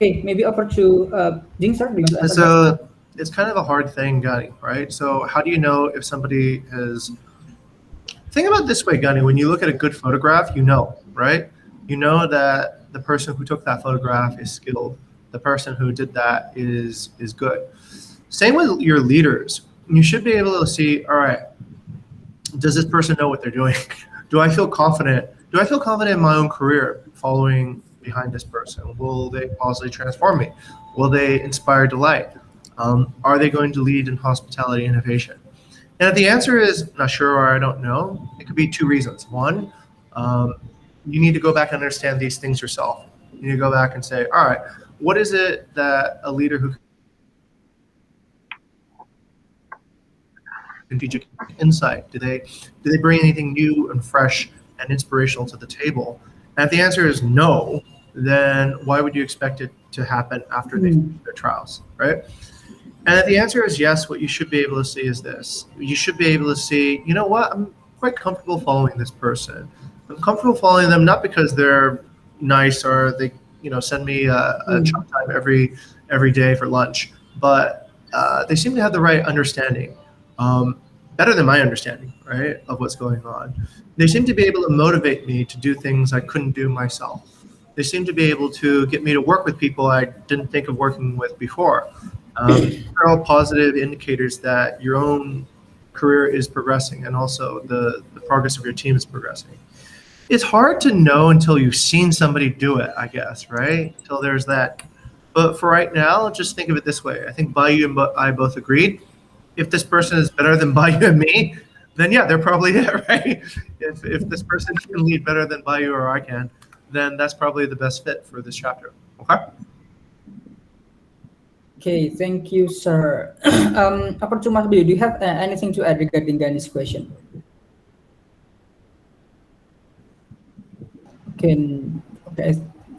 [SPEAKER 2] Okay, maybe over to Jing, sir. Do you want to answer that?
[SPEAKER 7] So it's kind of a hard thing, Gani, right? So how do you know if somebody is? Think about it this way, Gani. When you look at a good photograph, you know, right? You know that the person who took that photograph is skilled. The person who did that is good. Same with your leaders. You should be able to see, all right, does this person know what they're doing? Do I feel confident? Do I feel confident in my own career following behind this person? Will they positively transform me? Will they inspire delight? Are they going to lead in hospitality innovation? And if the answer is not sure or I don't know, it could be two reasons. One, you need to go back and understand these things yourself. You need to go back and say, all right, what is it that a leader who strategic insight? Do they bring anything new and fresh and inspirational to the table? And if the answer is no, then why would you expect it to happen after they finish their trials, right? And if the answer is yes, what you should be able to see is this. You should be able to see, you know what, I'm quite comfortable following this person. I'm comfortable following them not because they're nice or they, send me a chop time every day for lunch, but they seem to have the right understanding, better than my understanding, right, of what's going on. They seem to be able to motivate me to do things I couldn't do myself. They seem to be able to get me to work with people I didn't think of working with before. These are all positive indicators that your own career is progressing and also the progress of your team is progressing. It's hard to know until you've seen somebody do it, I guess, right? Until there's that. But for right now, just think of it this way. I think Bayu and I both agreed. If this person is better than Bayu and me, then yeah, they're probably it, right? If this person can lead better than Bayu or I can, then that's probably the best fit for this chapter. Okay?
[SPEAKER 2] Okay, thank you, sir. Over to Mas Bayu, do you have anything to add regarding Gani's question? Okay.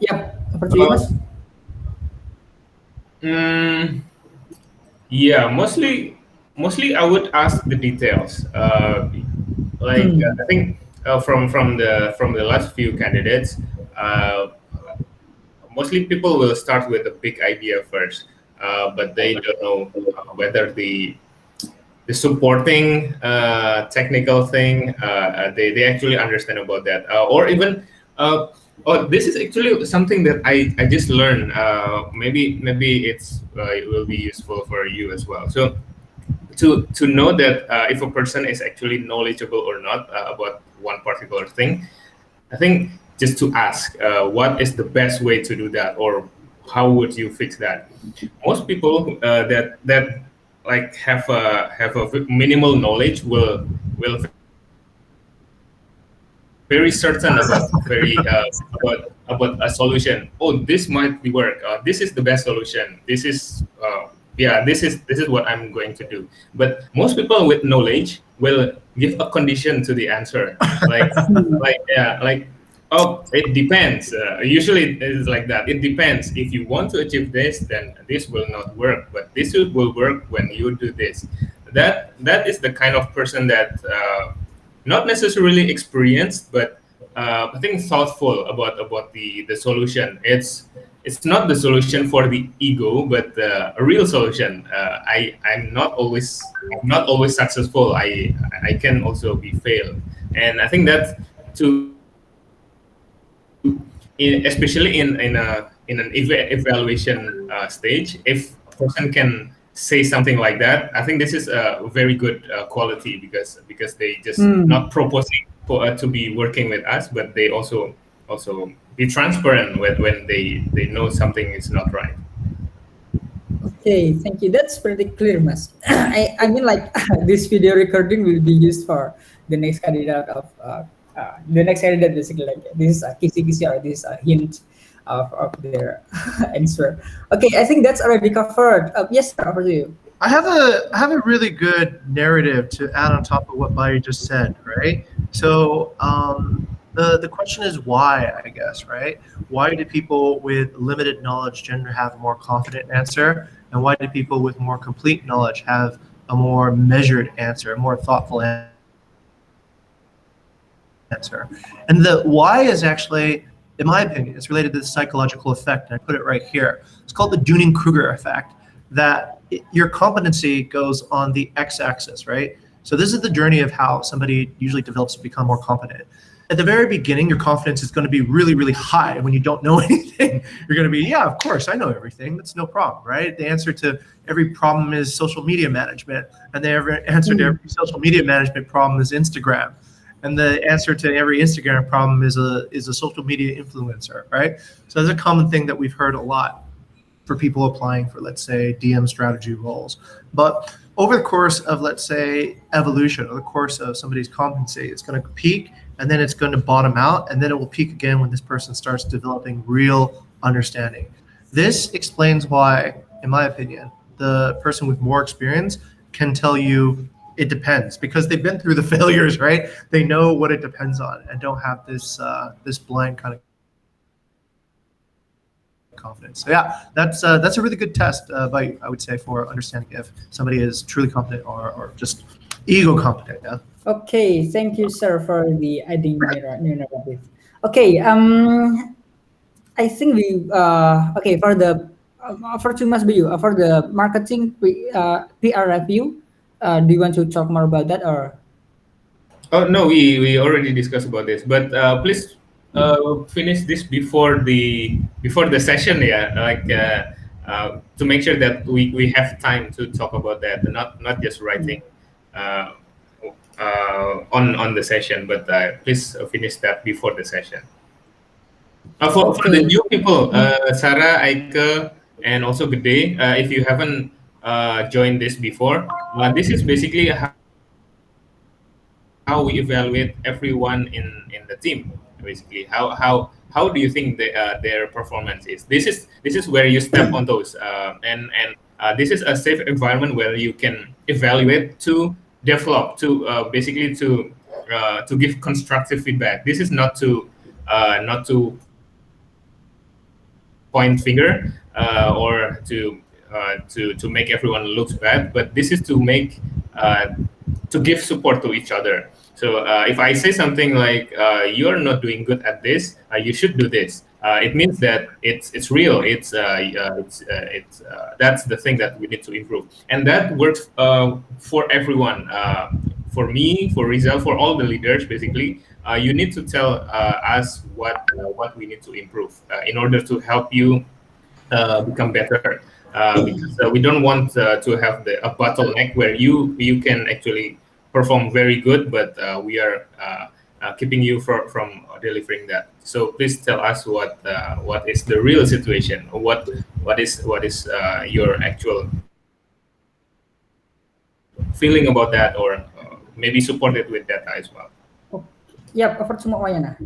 [SPEAKER 2] Yeah, over to you, Mas.
[SPEAKER 5] Yeah, mostly I would ask the details. I think from the last few candidates, mostly people will start with a big idea first, but they don't know whether the supporting technical thing they actually understand about that, or even this is actually something that I just learned. Maybe it will be useful for you as well. So to know that if a person is actually knowledgeable or not about one particular thing, I think just to ask what is the best way to do that, or how would you fix that? Most people that like have a minimal knowledge will very certain about a solution. Oh, this might be work. This is the best solution. This is this is what I'm going to do. But most people with knowledge will give a condition to the answer, like oh, it depends. Usually it's like that. It depends. If you want to achieve this, then this will not work. But this will work when you do this. That is the kind of person that. Not necessarily experienced, but I think thoughtful about the solution. It's not the solution for the ego, but a real solution. I'm not always successful. I can also be failed, and I think that especially in an evaluation stage, if a person can say something like that, I think this is a very good quality because they just not proposing to be working with us, but they also be transparent when they know something is not right.
[SPEAKER 2] Okay, thank you. That's pretty clear, Mas. I mean, like this video recording will be used for the next candidate of the next candidate. Basically, like this is a kisi-kisi or this is a hint of their answer. Okay, I think that's already covered. Yes, sir. Over to you.
[SPEAKER 7] I have a really good narrative to add on top of what Bayu just said, right? So the question is why, I guess, right? Why do people with limited knowledge tend to have a more confident answer, and why do people with more complete knowledge have a more measured answer, a more thoughtful answer? And the why is actually, in my opinion, it's related to the psychological effect, and I put it right here. It's called the Dunning-Kruger effect, that your competency goes on the x-axis, right? So this is the journey of how somebody usually develops to become more competent. At the very beginning, your confidence is going to be really, really high when you don't know anything. You're going to be, yeah, of course, I know everything. That's no problem, right? The answer to every problem is social media management, and the answer to every social media management problem is Instagram. And the answer to every Instagram problem is a social media influencer, right? So that's a common thing that we've heard a lot for people applying for, let's say, DM strategy roles. But over the course of, let's say, evolution, or the course of somebody's competency, it's going to peak, and then it's going to bottom out, and then it will peak again when this person starts developing real understanding. This explains why, in my opinion, the person with more experience can tell you it depends, because they've been through the failures, right? They know what it depends on, and don't have this this blind kind of confidence. So yeah, that's a really good test, by, I would say, for understanding if somebody is truly competent or just ego competent. Yeah.
[SPEAKER 2] Okay, thank you, sir, for the adding new narrative. Okay, I think we okay for the for Mas Bayu for the marketing PR review. Do you want to talk more about that or?
[SPEAKER 5] Oh no, we already discussed about this, but please finish this before the session, yeah, like to make sure that we have time to talk about that, not just writing uh, on the session, but please finish that before the session. For the
[SPEAKER 2] Okay.
[SPEAKER 5] new people, Sarah, Aike, and also Gede, if you haven't joined this before, this is basically how we evaluate everyone in the team. Basically, how do you think their performance is? This is where you step on those, and this is a safe environment where you can evaluate to develop basically to give constructive feedback. This is not to point finger or to make everyone look bad, but this is uh, to give support to each other. So if I say something like you're not doing good at this, you should do this. It means that it's real. It's that's the thing that we need to improve, and that works for everyone. For me, for Rizal, for all the leaders, basically, you need to tell us what we need to improve in order to help you become better. Because we don't want to have a bottleneck where you can actually perform very good, but we are keeping you from delivering that. So please tell us what is the real situation, or what is your actual feeling about that, or maybe support it with data as well.
[SPEAKER 2] Yep, over to Wayana.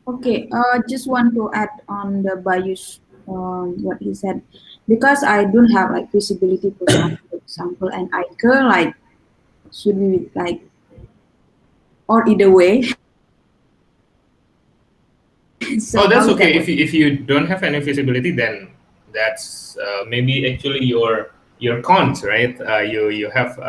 [SPEAKER 6] Okay, just want to add on the Bayu's what he said, because I don't have like visibility, for example, and I care like should we like or either way. So
[SPEAKER 5] Oh, that's
[SPEAKER 6] how is
[SPEAKER 5] okay.
[SPEAKER 6] that
[SPEAKER 5] If
[SPEAKER 6] work?
[SPEAKER 5] you don't have any visibility, then that's maybe actually your cons, right? You have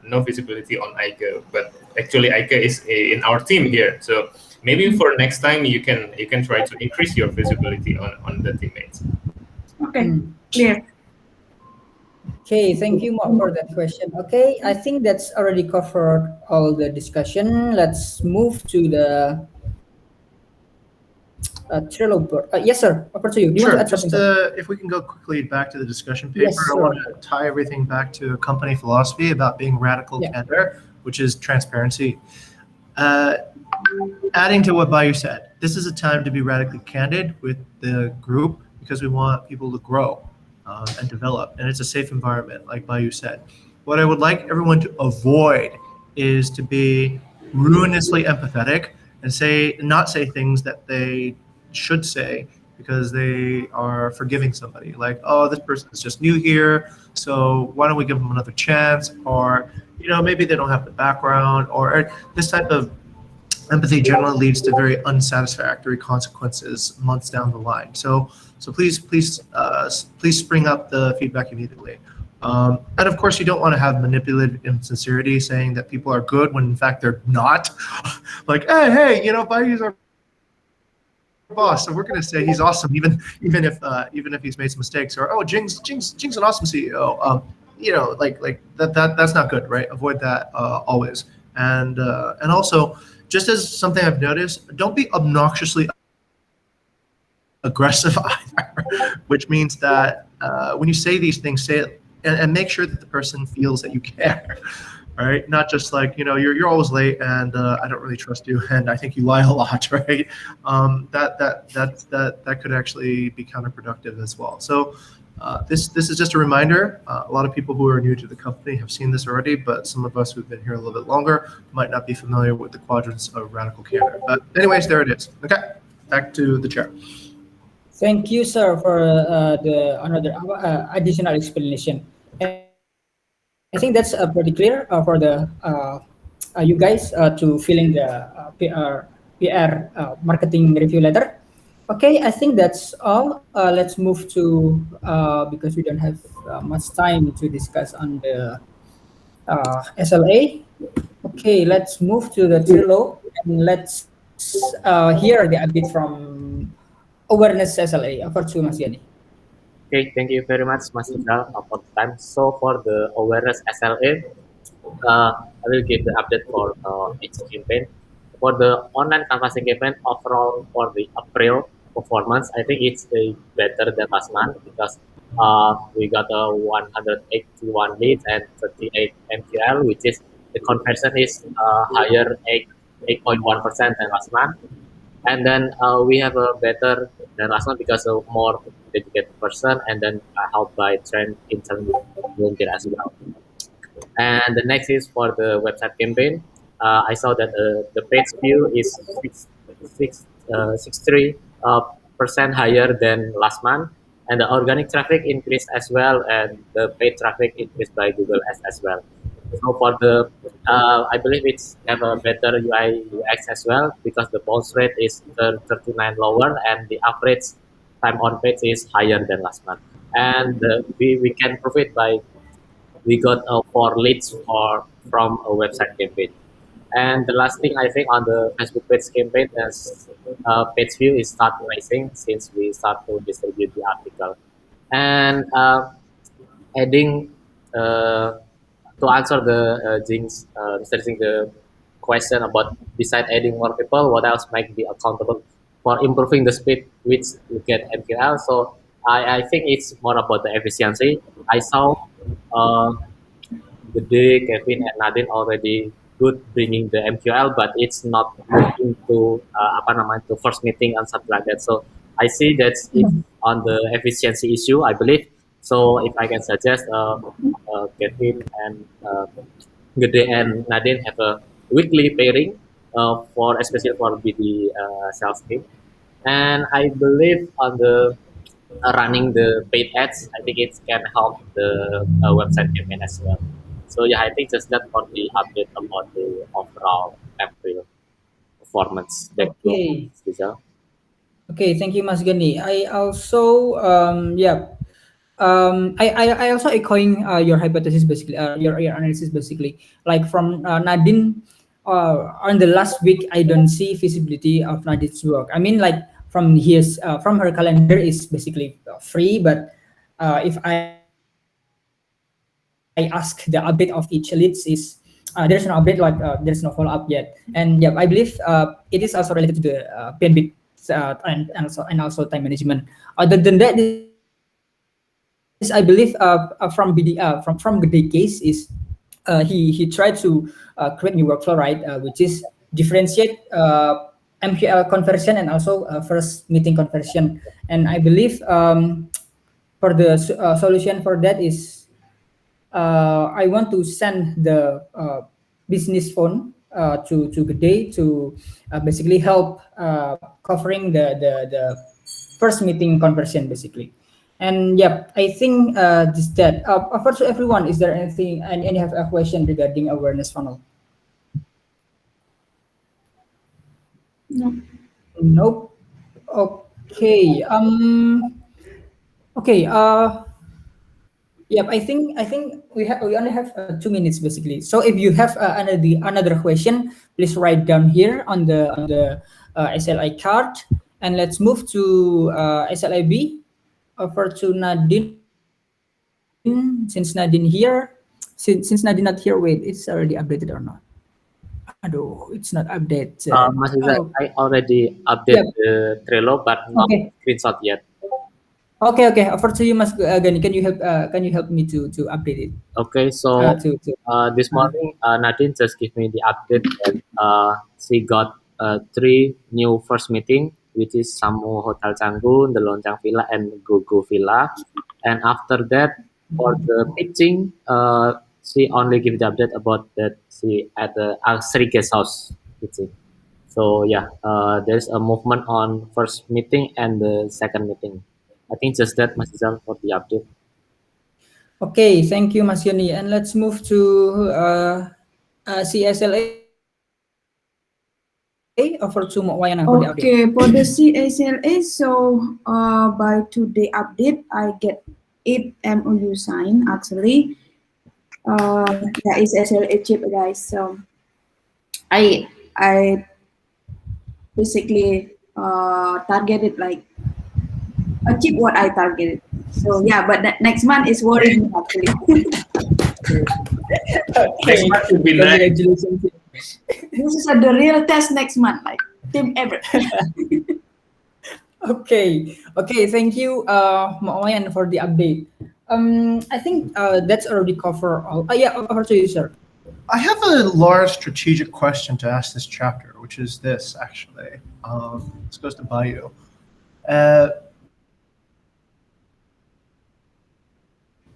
[SPEAKER 5] no visibility on Ike, but actually Ike is in our team here. So maybe for next time you can try to increase your visibility on the teammates.
[SPEAKER 6] Okay, clear.
[SPEAKER 2] Okay, thank you Mark for that question. Okay, I think that's already covered all the discussion. Let's move to the Trello board. Yes, sir. Over to you. Do you want to
[SPEAKER 7] Sure.
[SPEAKER 2] add
[SPEAKER 7] Just
[SPEAKER 2] something, sir?
[SPEAKER 7] if we can go quickly back to the discussion paper,
[SPEAKER 2] Yes,
[SPEAKER 7] I
[SPEAKER 2] sir.
[SPEAKER 7] want to tie everything back to company philosophy about being radical
[SPEAKER 2] Yeah.
[SPEAKER 7] candor, which is transparency. Uh, Adding to what Bayu said, this is a time to be radically candid with the group because we want people to grow. and develop. And it's a safe environment, like Bayu said. What I would like everyone to avoid is to be ruinously empathetic and not say things that they should say because they are forgiving somebody. Like, oh, this person is just new here, so why don't we give them another chance? Or, maybe they don't have the background, or this type of empathy generally leads to very unsatisfactory consequences months down the line. So please spring up the feedback immediately. And of course, you don't want to have manipulative insincerity saying that people are good when in fact they're not. Like, hey, Bayu's our boss, so we're going to say he's awesome, even if he's made some mistakes. Or, oh, Jing's an awesome CEO. Like that's not good, right? Avoid that always. And also, just as something I've noticed, don't be obnoxiously aggressive either, which means that when you say these things, say it and make sure that the person feels that you care. Right? Not just like, you're always late and I don't really trust you and I think you lie a lot, right? That could actually be counterproductive as well. So this is just a reminder. A lot of people who are new to the company have seen this already, but some of us who've been here a little bit longer might not be familiar with the quadrants of radical candor. But anyways, there it is. Okay, back to the chair.
[SPEAKER 2] Thank you, sir, for the another additional explanation. I think that's pretty clear for the you guys to filling the PR marketing review letter. Okay, I think that's all. Let's move to because we don't have much time to discuss on the SLA. Okay, let's move to the Trello and let's hear the update from awareness SLA. Over to Mas Yani.
[SPEAKER 3] Okay, thank you very much, Mas Rizal, for the time. So for the awareness SLA, I will give the update for each campaign. For the online canvassing campaign, overall for the April performance, I think it's better than last month because we got 181 leads and 38 MQL, which is the conversion is higher 8.1% than last month. And then we have a better than last month because of more dedicated person and then helped by trend intern volunteer as well. And the next is for the website campaign. I saw that the page view is 63 percent higher than last month, and the organic traffic increased as well, and the paid traffic increased by Google Ads as well. So for the, I believe it's have a better UI UX as well because the bounce rate is 39 lower, and the average time on page is higher than last month. And we can prove it by we got 4 leads from a website campaign. And the last thing I think on the Facebook page campaign is page view is start rising since we start to distribute the article. And adding to answer the Mr. Singh, the question about beside adding more people, what else might be accountable for improving the speed which we get MQL. So I think it's more about the efficiency. I saw uh, Gede, Kevin, and Nadine already good bringing the MQL, but it's not moving to to first meeting and something like that. So I see that it's on the efficiency issue, I believe. So if I can suggest, Kevin and Gede and Nadine have a weekly pairing for especially for BD sales team. And I believe on the running the paid ads, I think it can help the website campaign as well. So yeah, I think just that for the update about the overall April performance. Back to
[SPEAKER 2] Okay.
[SPEAKER 3] Rizal.
[SPEAKER 2] Okay, thank you, Mas Gani. I also, I also echoing your hypothesis basically, your analysis basically. Like from Nadine, on the last week, I don't see visibility of Nadine's work. I mean, like from her calendar is basically free, but if I ask the update of each leads is there's no update like there's no follow up yet. And yeah, I believe it is also related to the PNB and also time management. Other than that, this I believe from Gede case is he tried to create new workflow, right, which is differentiate MQL conversion and also first meeting conversion. And I believe for the solution for that is I want to send the business phone to Gede to basically help covering the first meeting conversion basically. And yep, I think this that. For to everyone, is there anything and any have a question regarding awareness funnel?
[SPEAKER 6] No.
[SPEAKER 2] Nope. Okay. Okay. Yep. I think we only have 2 minutes basically. So if you have another question, please write down here on the SLI card, and let's move to SLIB. Over to Nadine. Since Nadine here, since Nadine not here, wait, it's already updated or not? Aduh, it's not updated.
[SPEAKER 3] Mas
[SPEAKER 2] Oh,
[SPEAKER 3] Rizal, I already
[SPEAKER 2] yep.
[SPEAKER 3] update the Trello, but not
[SPEAKER 2] Okay.
[SPEAKER 3] screenshot yet.
[SPEAKER 2] Okay, okay. Over to you, Mas Gani. Can you help me to update it?
[SPEAKER 3] Okay, so
[SPEAKER 2] To
[SPEAKER 3] this
[SPEAKER 2] uh,
[SPEAKER 3] morning Nadine just gave me the update that she got three new first meeting, which is Samu Hotel Canggu, the Lonjang Villa, and Gogo Villa. And after that, for the pitching, she only give the update about that she at the Sri Guest House pitching. So yeah, there's a movement on first meeting and the second meeting. I think just that, Mas Izal, for the update.
[SPEAKER 2] okay, thank you, Mas Yoni. And let's move to CSLA. Over to Mo Wayana for the update.
[SPEAKER 6] Okay, for the CSLA, so by today update, I get 8 MOU signed actually. That is SLA chip, guys. So I basically targeted like achieve what I targeted. So yeah, but next month is worrying me actually.
[SPEAKER 5] Next
[SPEAKER 2] Okay,
[SPEAKER 5] month will be nice.
[SPEAKER 2] congratulations.
[SPEAKER 6] This is the real test next month, like Team Everett.
[SPEAKER 2] Okay, okay. Thank you, Mo Wayan, for the update. I think that's already cover all. Yeah, over to you, sir.
[SPEAKER 7] I have a large strategic question to ask this chapter, which is this actually. This goes to Bayou.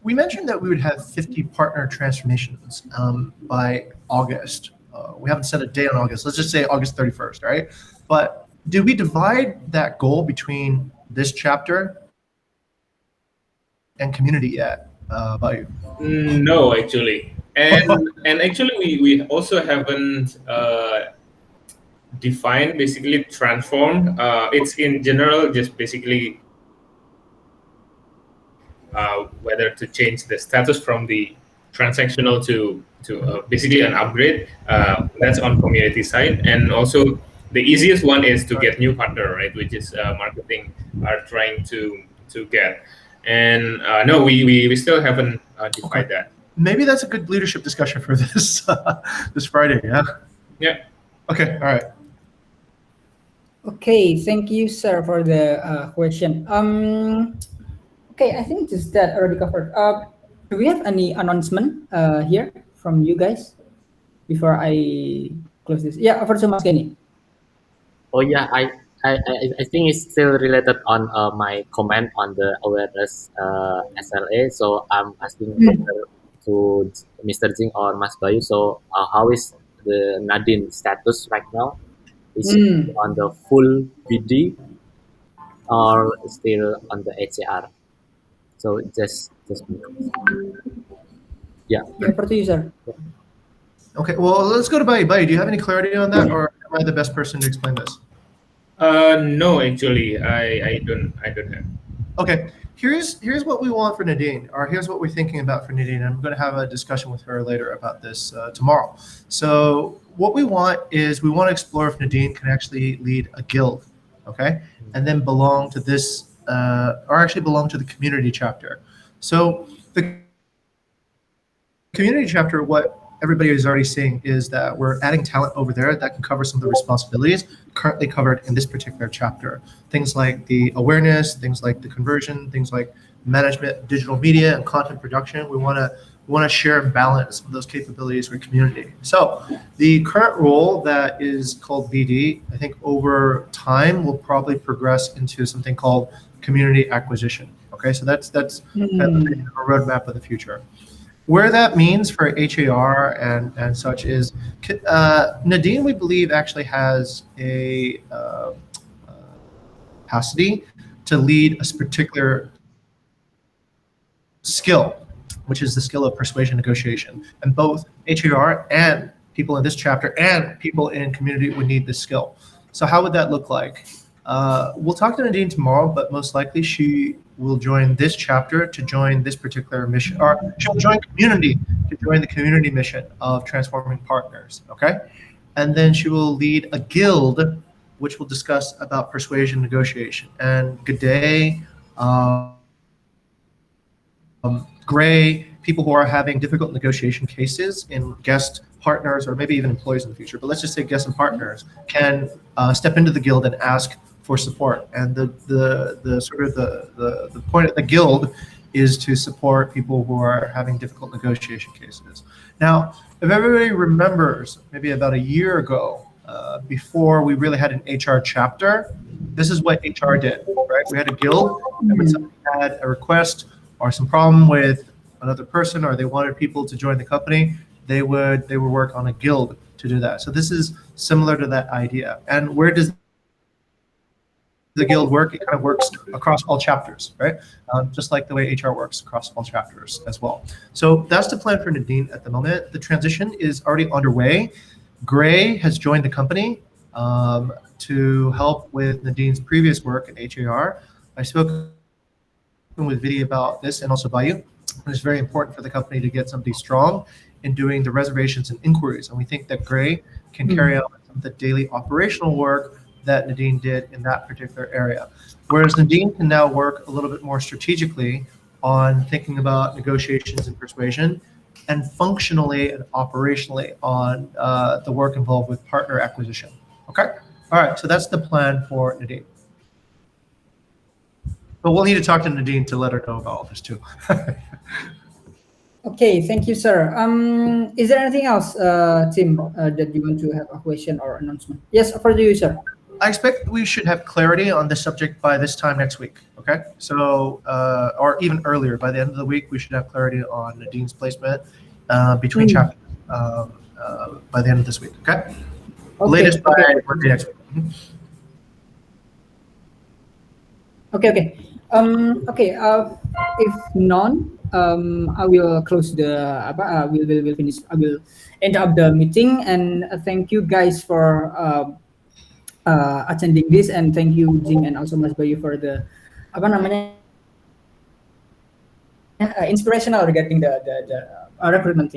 [SPEAKER 7] We mentioned that we would have 50 partner transformations by August. We haven't set a date on August. Let's just say August 31st, right? But did we divide that goal between this chapter and community yet, Bayou?
[SPEAKER 5] No, actually, and actually we also haven't defined basically transformed. It's in general just basically whether to change the status from the transactional to basically an upgrade. That's on community side, and also the easiest one is to get new partner, right? Which is marketing are trying to get. And no, we still haven't defined that.
[SPEAKER 7] Maybe that's a good leadership discussion for this this Friday. Yeah.
[SPEAKER 5] Yeah.
[SPEAKER 7] Okay. All right.
[SPEAKER 2] Okay, thank you, sir, for the question. Okay, I think just that already covered. Do we have any announcement here from you guys before I close this? Yeah, over to Mas Kenny.
[SPEAKER 3] Oh yeah, I think it's still related on my comment on the awareness SLA. So I'm asking to Mr. Jing or Mas Bayu. So how is the Nadine status right now? Is she on the full BD or still on the HCR? So just yeah.
[SPEAKER 2] Yeah, over to you, sir.
[SPEAKER 7] Okay. Well, let's go to Bayou. Bayou, do you have any clarity on that, or am I the best person to explain this?
[SPEAKER 5] No, actually, I don't have.
[SPEAKER 7] Okay, here's what we want for Nadine, or here's what we're thinking about for Nadine. I'm going to have a discussion with her later about this tomorrow. So what we want is we want to explore if Nadine can actually lead a guild, okay, and then belong to this, or actually belong to the community chapter. So the community chapter, what everybody is already seeing is that we're adding talent over there that can cover some of the responsibilities currently covered in this particular chapter. Things like the awareness, things like the conversion, things like management, digital media, and content production. We want to share and balance those capabilities with community. So the current role that is called BD, I think over time will probably progress into something called community acquisition. Okay, so that's kind of
[SPEAKER 2] Hmm.
[SPEAKER 7] a roadmap of the future. Where that means for HAR and such is Nadine, we believe, actually has a capacity to lead a particular skill, which is the skill of persuasion negotiation. And both HAR and people in this chapter and people in community would need this skill. So how would that look like? We'll talk to Nadine tomorrow, but most likely she will join this chapter to join this particular mission, or she'll join community to join the community mission of transforming partners. Okay, and then she will lead a guild, which will discuss about persuasion negotiation. And good day. Gray, people who are having difficult negotiation cases in guest partners or maybe even employees in the future, but let's just say guests and partners can step into the guild and ask for support. And the sort of the point of the guild is to support people who are having difficult negotiation cases. Now, if everybody remembers, maybe about a year ago, before we really had an HR chapter, this is what HR did, right? We had a guild, and when somebody had a request or some problem with another person, or they wanted people to join the company, they would work on a guild to do that. So this is similar to that idea. And where does the guild work? It kind of works across all chapters, right? Just like the way HR works across all chapters as well. So that's the plan for Nadine at the moment. The transition is already underway. Gray has joined the company to help with Nadine's previous work at HAR. I spoke with Vidi about this and also Bayu. It's very important for the company to get somebody strong in doing the reservations and inquiries. And we think that Gray can carry out some of the daily operational work that Nadine did in that particular area. Whereas Nadine can now work a little bit more strategically on thinking about negotiations and persuasion, and functionally and operationally on the work involved with partner acquisition. Okay? All right, so that's the plan for Nadine. But we'll need to talk to Nadine to let her know about all this too.
[SPEAKER 2] Okay, thank you, sir. Is there anything else, Tim, that you want to have a question or announcement? Yes, over to you, sir.
[SPEAKER 7] I expect we should have clarity on this subject by this time next week. Okay, so or even earlier, by the end of the week, we should have clarity on Nadine's placement between chapters by the end of this week. Okay, latest by Monday next week.
[SPEAKER 2] Okay. Okay. If none, I will close the. Will finish. I will end up the meeting, and thank you guys for attending this, and thank you Jing and also Mas Bayu for the apa namanya inspirational regarding the recruitment thing.